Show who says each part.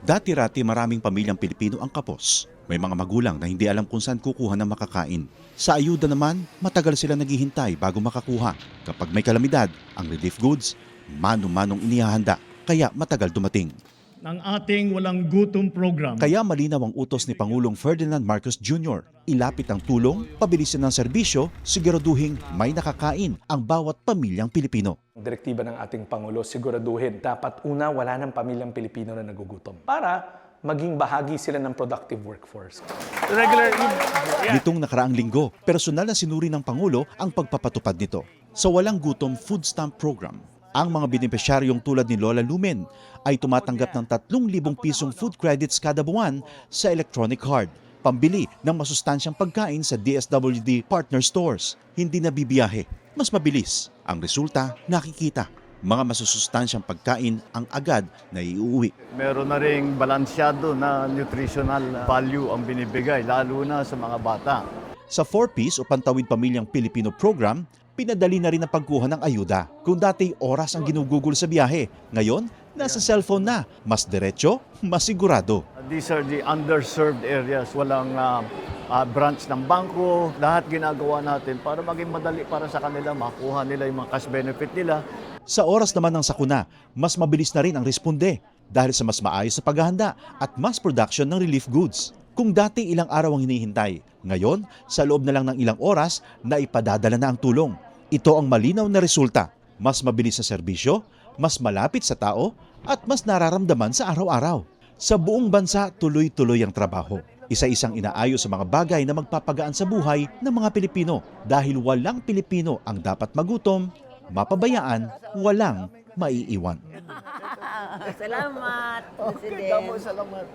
Speaker 1: Dati-rati maraming pamilyang Pilipino ang kapos. May mga magulang na hindi alam kung saan kukuha ng makakain. Sa ayuda naman, matagal sila naghihintay bago makakuha. Kapag may kalamidad, ang relief goods, mano-manong inihahanda, kaya matagal dumating.
Speaker 2: Ng ating walang gutom program.
Speaker 1: Kaya malinaw ang utos ni Pangulong Ferdinand Marcos Jr. Ilapit ang tulong, pabilisin ng serbisyo, siguraduhin may nakakain ang bawat pamilyang Pilipino.
Speaker 3: Direktiba ng ating Pangulo, siguraduhin dapat una wala ng pamilyang Pilipino na nagugutom para maging bahagi sila ng productive workforce.
Speaker 1: Nitong nakaraang linggo, personal na sinuri ng Pangulo ang pagpapatupad nito. Sa Walang Gutom Food Stamp Program, ang mga benepisyaryong tulad ni Lola Lumen ay tumatanggap ng 3,000 pisong food credits kada buwan sa electronic card, pambili ng masustansyang pagkain sa DSWD partner stores. Hindi na bibiyahe, mas mabilis. Ang resulta, nakikita. Mga masusustansyang pagkain ang agad na iuwi.
Speaker 4: Meron na ring balansyado na nutritional value ang binibigay, lalo na sa mga bata.
Speaker 1: Sa 4Ps o Pantawid Pamilyang Pilipino program, pinadali na rin ang pagkuha ng ayuda. Kung dati oras ang ginugugol sa biyahe, ngayon nasa cellphone na. Mas diretso, mas sigurado.
Speaker 4: These are the underserved areas. Walang branch ng bangko. Lahat ginagawa natin para maging madali para sa kanila, makuha nila yung mga cash benefit nila.
Speaker 1: Sa oras naman ng sakuna, mas mabilis na rin ang responde dahil sa mas maayos sa paghahanda at mass production ng relief goods. Kung dati ilang araw ang hinihintay, ngayon sa loob na lang ng ilang oras na ipadadala na ang tulong. Ito ang malinaw na resulta. Mas mabilis sa serbisyo, mas malapit sa tao, at mas nararamdaman sa araw-araw. Sa buong bansa, tuloy-tuloy ang trabaho. Isa-isang inaayos sa mga bagay na magpapagaan sa buhay ng mga Pilipino dahil walang Pilipino ang dapat magutom, mapabayaan, walang maiiwan.
Speaker 5: Salamat, President.
Speaker 4: Salamat.